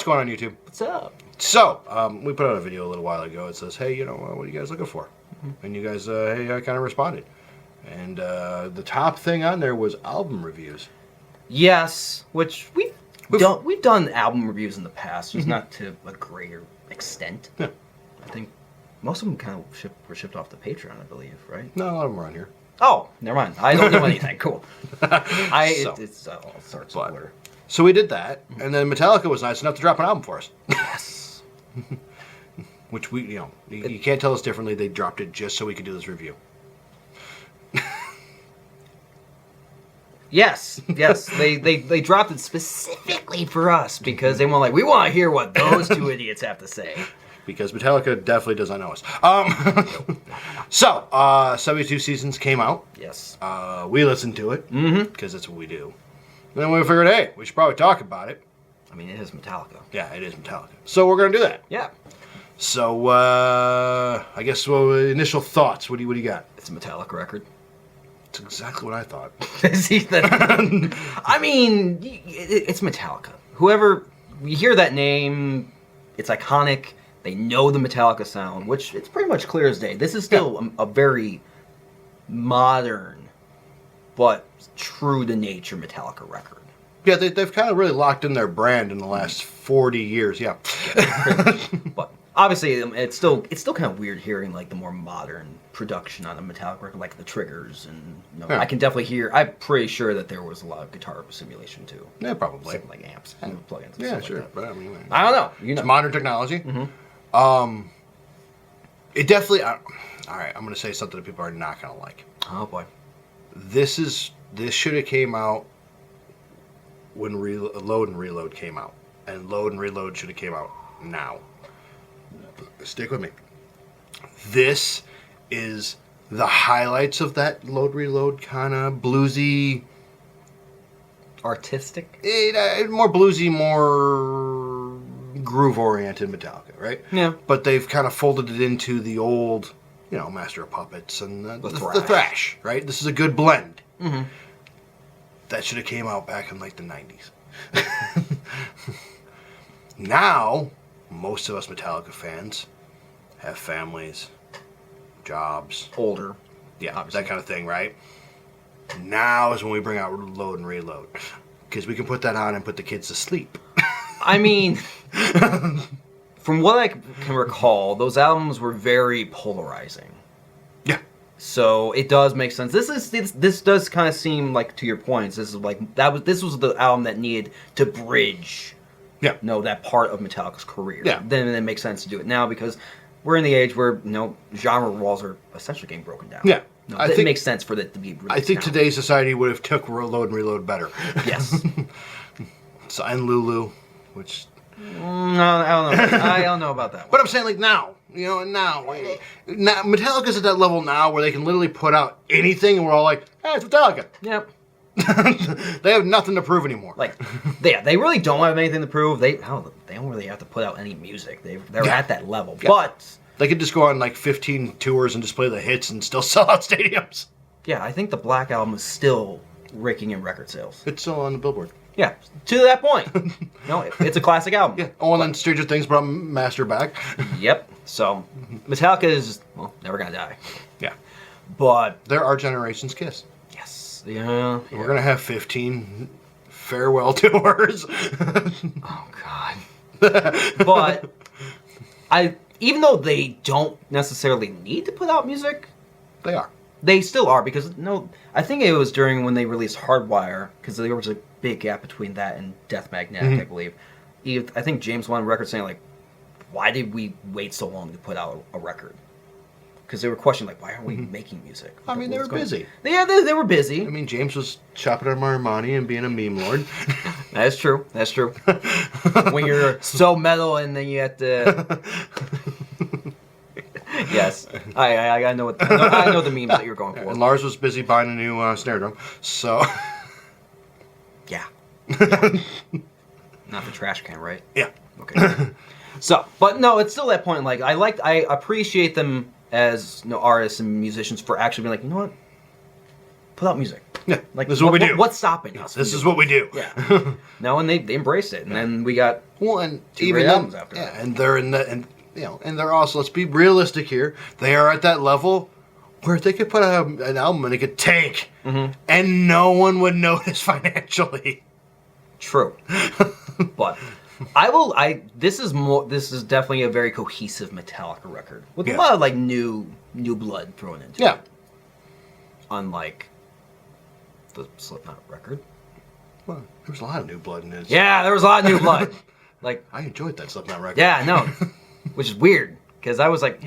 going on, YouTube? What's up? So, we put out a video a little while ago. It says, hey, you know, what are you guys looking for? And you guys, hey, I kind of responded. And the top thing on there was album reviews. Yes, which we've done album reviews in the past, just not to a greater extent. Yeah. I think most of them kind of were shipped off to Patreon, I believe, right? No, a lot of them are on here. Oh, never mind. I don't do anything. Cool. So, it's all sorts of order. So we did that, and then Metallica was nice enough to drop an album for us. Yes. Which we, you know, you can't tell us differently. They dropped it just so we could do this review. Yes. They dropped it specifically for us because they were like, we want to hear what those two idiots have to say. Because Metallica definitely does not know us. So, 72 Seasons came out. Yes. We listened to it, because that's what we do. And then we figured, hey, we should probably talk about it. I mean, it is Metallica. Yeah, it is Metallica. So we're going to do that. Yeah. So, I guess, initial thoughts. What do you got? It's a Metallica record. It's exactly what I thought. I mean, it's Metallica. Whoever, you hear that name, it's iconic. They know the Metallica sound, which it's pretty much clear as day. This is still a very modern, but true to nature Metallica record. Yeah, they've kind of really locked in their brand in the last 40 years. Yeah. But obviously, it's still kind of weird hearing like the more modern production on a Metallica record, like the triggers and. I can definitely hear. I'm pretty sure that there was a lot of guitar simulation too. Yeah, probably. Something like amps and plugins. Yeah, sure. Like but I mean, I don't know. You know, it's modern technology. It definitely. All right, I'm going to say something that people are not going to like. Oh boy. This should have came out when Load and Reload came out, and Load and Reload should have came out now. Stick with me. This is the highlights of that Load Reload kind of bluesy, Artistic. more bluesy, more groove oriented Metallica, right? Yeah. But they've kind of folded it into the old, you know, Master of Puppets and the thrash, right? This is a good blend. Mm-hmm. That should have came out back in like the 90s. Now, most of us Metallica fans have families, jobs. Older. Yeah, obviously. that kind of thing, right? Now is when we bring out Load and Reload. Because we can put that on and put the kids to sleep. I mean, from what I can recall, those albums were very polarizing. Yeah. So it does make sense. This does kind of seem like, to your points, this is like this was the album that needed to bridge, that part of Metallica's career. Yeah. Then it makes sense to do it now because we're in the age where genre walls are essentially getting broken down. Yeah. It makes sense for that to be released. I think now. today's society would have took Load and Reload better. Yes. So, and Lulu, which. No, I don't know about that one. But I'm saying, like, now. Now Metallica's at that level now where they can literally put out anything and we're all like, hey, it's Metallica. Yep. They have nothing to prove anymore. Like, they really don't have anything to prove. They don't really have to put out any music. They're at that level. Yeah. But they could just go on like 15 tours and just play the hits and still sell out stadiums. Yeah, I think the Black Album is still raking in record sales. It's still on the Billboard. Yeah, to that point. It's a classic album. Yeah. Oh, and then Stranger Things brought Master back. Yep. So, Metallica is, never gonna die. Yeah. But they're our generation's Kiss. Yes. Yeah. We're gonna have 15 farewell tours. Oh God. But even though they don't necessarily need to put out music, they are. They still are because I think it was during when they released Hardwire because there was a big gap between that and Death Magnetic, I believe. I think James won a record saying like, why did we wait so long to put out a record? Because they were questioning like, why aren't we making music? I mean, they were busy. Yeah, they were busy. I mean, James was shopping at Armani and being a meme lord. That's true. When you're so metal and then you have to. Yes, I know I know the memes that you're going for. And Lars was busy buying a new snare drum, so. Yeah. Not the trash can, right? Yeah. Okay. So, but no, it's still that point. Like, I appreciate them as artists and musicians for actually being like, you know what? put out music. Yeah, Like, this is what we do. What's stopping us? This is what we do. Yeah. No, and they embraced it, and then we got Well, and two even great then, albums after yeah, that. and they're in the, and you know, and they're also, let's be realistic here. They are at that level where they could put out an album and it could tank, and no one would notice financially. True. But this is definitely a very cohesive Metallica record with a lot of like new blood thrown into it. Unlike the Slipknot record. Well, there was a lot of new blood in it. Yeah, there was a lot of new blood. Like, I enjoyed that Slipknot record. yeah, no. Which is weird because I was like,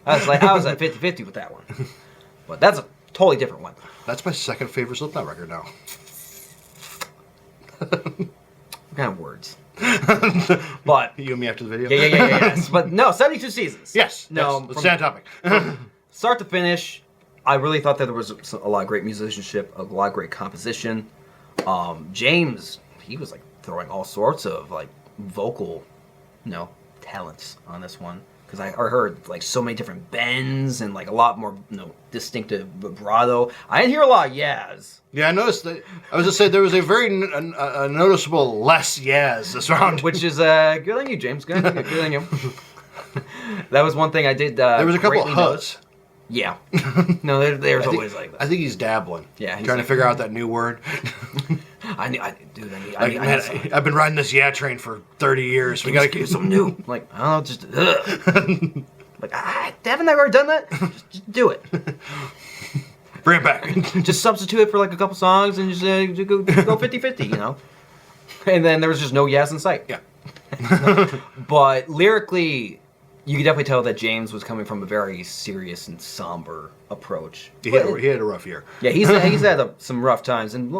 I was at 50-50 with that one. But that's a totally different one. That's my second favorite Slipknot record now. What kind of words? But You and me after the video? yes. But no, 72 seasons. Yes. No, Yes. Let's stay on topic. Start to finish, I really thought that there was a lot of great musicianship, a lot of great composition. James, he was like throwing all sorts of like vocal, talents on this one. Because I heard like so many different bends and like a lot more, distinctive vibrato. I didn't hear a lot of yaz. Yeah, I noticed that. I was going to say there was a very noticeable less yaz this round. Which is good on you, James. Good on you. That was one thing I did. There was a couple of greatly huzz. notice. Yeah. No, there's always like that. I think he's dabbling. Yeah, he's trying to like- figure out that new word. I need Man, I've been riding this train for 30 years. We gotta get keep something new. Like, I don't know, just like, haven't I already done that? Just do it. Bring it back. Just substitute it for like a couple songs and just go 50-50, And then there was just no yes in sight. Yeah. But lyrically, you could definitely tell that James was coming from a very serious and somber approach. He had a rough year. Yeah, he's had some rough times, and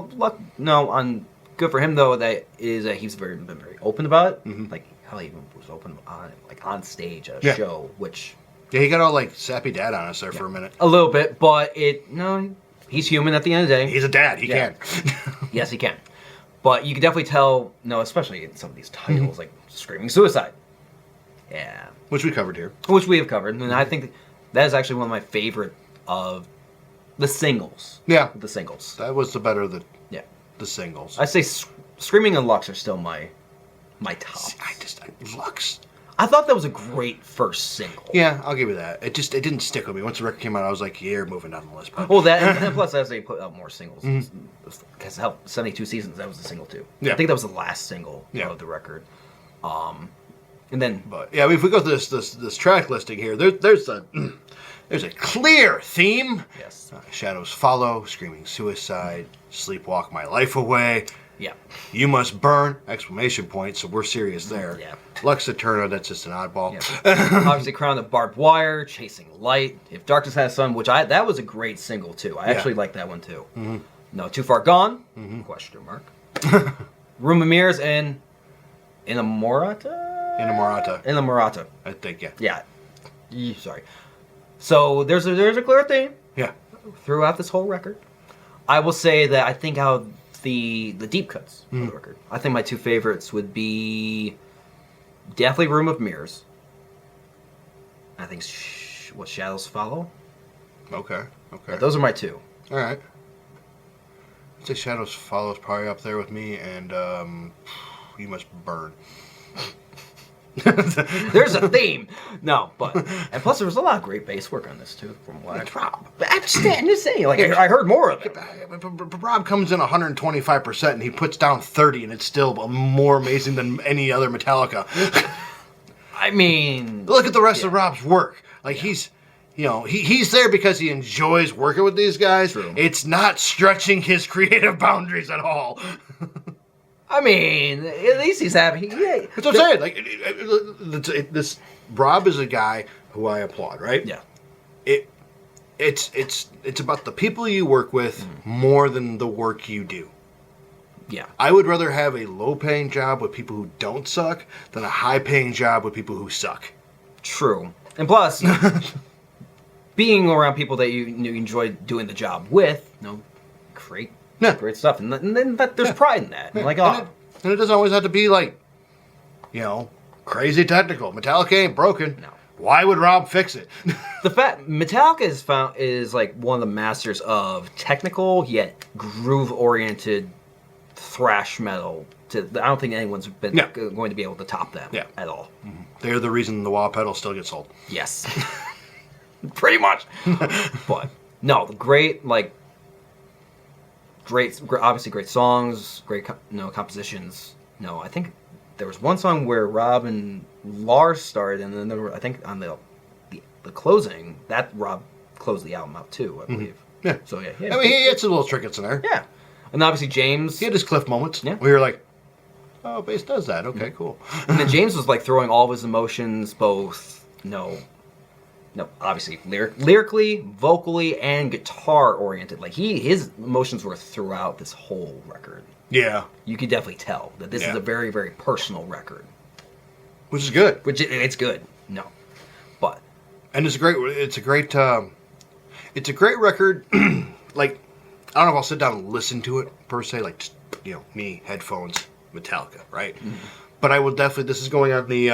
good for him though. He's been very open about it. Mm-hmm. Like hell, he even was open on stage at a show, which he got all like sappy dad on us there for a minute. A little bit, but he's human at the end of the day. He's a dad. He can. Yes, he can. But you can definitely tell, especially in some of these titles like "Screaming Suicide." Yeah. Which we covered here. Which we have covered, and I think that is actually one of my favorite of the singles. Yeah. The singles. That was the better of the Yeah. the singles. I say Screaming and Lux are still my top. See, Lux. I thought that was a great first single. Yeah, I'll give you that. It didn't stick with me. Once the record came out, I was like, yeah, you're moving down the list. But... Well, and plus as they put out more singles, because 72 seasons, that was the single too. Yeah. I think that was the last single of the record. And then, but yeah, if we go through this track listing here, there's a clear theme. Yes. Shadows Follow, Screaming Suicide, Sleepwalk My Life Away. Yeah. You Must Burn! Exclamation point. So we're serious there. Yeah. Lux Eterna, that's just an oddball. Yeah. Obviously, Crown of Barbed Wire, Chasing Light, If Darkness Has Sun, which that was a great single too. I actually like that one too. Mm-hmm. No, Too Far Gone? Mm-hmm. Question mark. Room of Mirrors and Inamorata. Inamorata. I think, yeah. Yeah. Sorry. So there's a clear theme. Yeah. Throughout this whole record. I will say that I think out of the deep cuts of the record, I think my two favorites would be definitely Room of Mirrors. I think Shadows Follow. Okay. Yeah, those are my two. All right. I'd say Shadows Follow is probably up there with me, and You Must Burn. There's a theme. No, and plus there was a lot of great bass work on this too. From what I'm just saying, like I heard more of it. Rob comes in 125% and he puts down 30, and it's still more amazing than any other Metallica. I mean, look at the rest of Rob's work. Like he's there because he enjoys working with these guys. True. It's not stretching his creative boundaries at all. I mean, at least he's happy. Yeah. That's what I'm saying. Like, this Rob is a guy who I applaud, right? Yeah. It's about the people you work with more than the work you do. Yeah. I would rather have a low-paying job with people who don't suck than a high-paying job with people who suck. True. And plus, being around people that you enjoy doing the job with, great stuff, and then there's pride in that. Yeah. Like, and it doesn't always have to be like, crazy technical. Metallica ain't broken. No. Why would Rob fix it? The fact Metallica is like one of the masters of technical yet groove-oriented thrash metal. I don't think anyone's been going to be able to top them at all. Mm-hmm. They're the reason the wah pedal still gets sold. Yes, pretty much. But no, obviously great songs, great compositions. No, I think there was one song where Rob and Lars started, and then there were, I think on the closing that Rob closed the album out too, I believe. Yeah. So yeah. I mean, he had some little trinkets in there. Yeah, and obviously James. He had his Cliff moments. Yeah. We were like, oh, bass does that. Okay, cool. And then James was like throwing all of his emotions, both obviously lyrically, vocally, and guitar oriented. Like his emotions were throughout this whole record. Yeah. You could definitely tell that this is a very, very personal record. Which is good. It's good. No, but and it's a great record. Like, I don't know if I'll sit down and listen to it per se. Like, just, me, headphones, Metallica, right? Mm-hmm. But I will definitely. This is going on the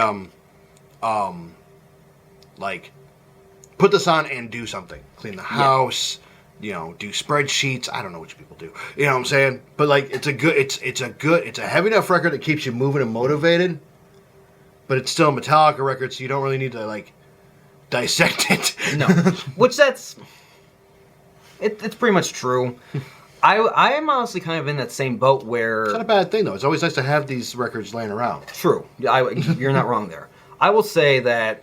like, put this on and do something. Clean the house. Do spreadsheets. I don't know what you people do. You know what I'm saying? But like, it's a heavy enough record that keeps you moving and motivated. But it's still a Metallica record, so you don't really need to like dissect it. No, which it's pretty much true. I am honestly kind of in that same boat where it's not a bad thing though. It's always nice to have these records laying around. True, you're not wrong there. I will say that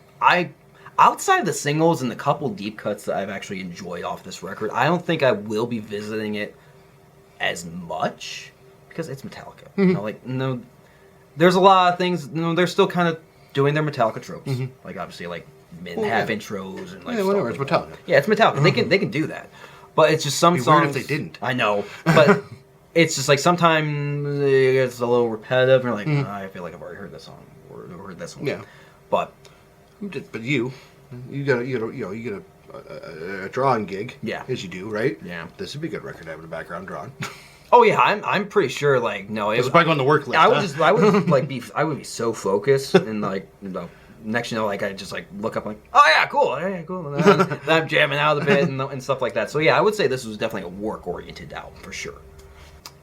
outside of the singles and the couple deep cuts that I've actually enjoyed off this record, I don't think I will be visiting it as much because it's Metallica. Mm-hmm. There's a lot of things. They're still kind of doing their Metallica tropes, like obviously like mid-half intros and like whatever. It's Metallica. Yeah, it's Metallica. They can do that, but it's just some It'd be songs. weird if they didn't. I know, but it's just like sometimes it's a little repetitive. And you're like, I feel like I've already heard this song or heard this one. Yeah, but you got a drawing gig. Yeah, as you do, right? Yeah, this would be a good record to have in the background drawing. Oh yeah, I'm pretty sure. Like no, it's probably on the work list. I would be so focused and like next like I just like look up like cool, and then I'm jamming out a bit and stuff like that. So yeah, I would say this was definitely a work oriented album for sure.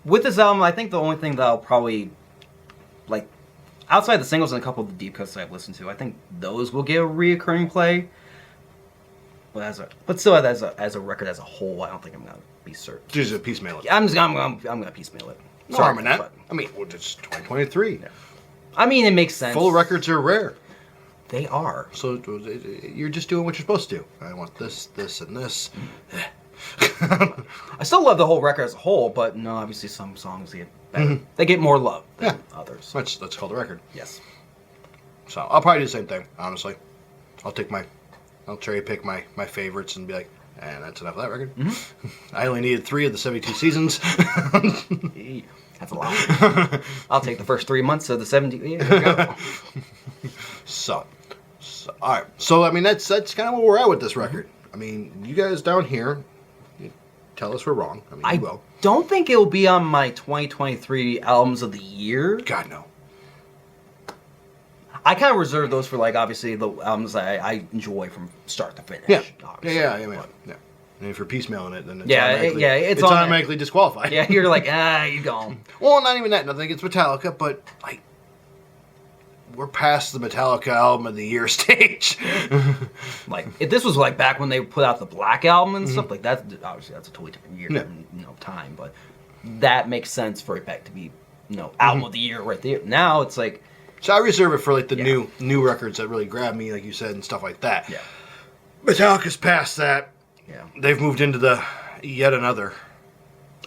With this album, I think the only thing that I'll probably like outside the singles and a couple of the deep cuts that I've listened to, I think those will get a reoccurring play. But still as a record as a whole, I don't think I'm gonna be certain. Just piecemeal it. I'm gonna piecemeal it. No harm in that. But, I mean, it's 2023. Yeah. I mean, it makes sense. Full records are rare. They are. So you're just doing what you're supposed to do. I want this, and this. I still love the whole record as a whole, but no, obviously some songs get better. They get more love than others. That's called the record. Yes. So I'll probably do the same thing. Honestly, I'll cherry pick my favorites and be like, and that's enough of that record. Mm-hmm. I only needed 3 of the 72 seasons. That's a lot. I'll take the first 3 months of the 70. Yeah, there we go. So, all right. So I mean, that's kind of where we're at with this record. I mean, you guys down here, tell us we're wrong. I mean, you will. Don't think it will be on my 2023 albums of the year. God no. I kind of reserve those for like obviously the albums that I enjoy from start to finish. Yeah. Obviously. Yeah. And if you're piecemealing it, then it's automatically disqualified. Yeah, you're like, you gone. Well, not even that. Nothing against Metallica, but like, we're past the Metallica album of the year stage. Like, if this was like back when they put out the Black album and stuff like that, obviously that's a totally different year and time. But that makes sense for it back to be album of the year right there. Now it's like. So I reserve it for like the new records that really grab me, like you said, and stuff like that. Yeah. Metallica's past that. Yeah. They've moved into the yet another.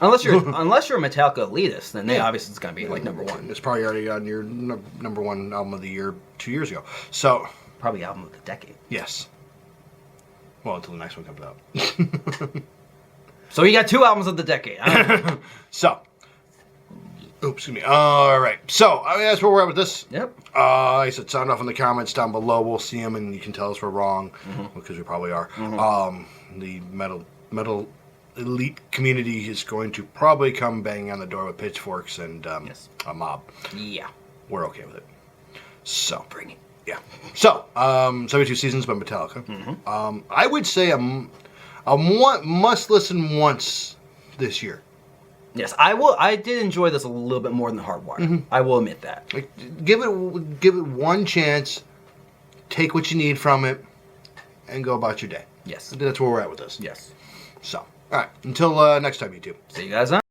Unless you're a Metallica elitist, then obviously it's gonna be like number one. It's probably already on your number one album of the year 2 years ago. So probably album of the decade. Yes. Well, until the next one comes out. So you got 2 albums of the decade. So. Oops, excuse me. All right. So, I mean, that's where we're at with this. Yep. I said sound off in the comments down below. We'll see them, and you can tell us we're wrong, because we probably are. The metal elite community is going to probably come banging on the door with pitchforks and a mob. Yeah. We're okay with it. So, bring it. Yeah. So, 72 Seasons by Metallica. I would say a must listen once this year. Yes, I will. I did enjoy this a little bit more than Hardwire. I will admit that. Like, give it one chance. Take what you need from it, and go about your day. Yes. That's where we're at with this. Yes. So, all right. Until next time, YouTube. See you guys on.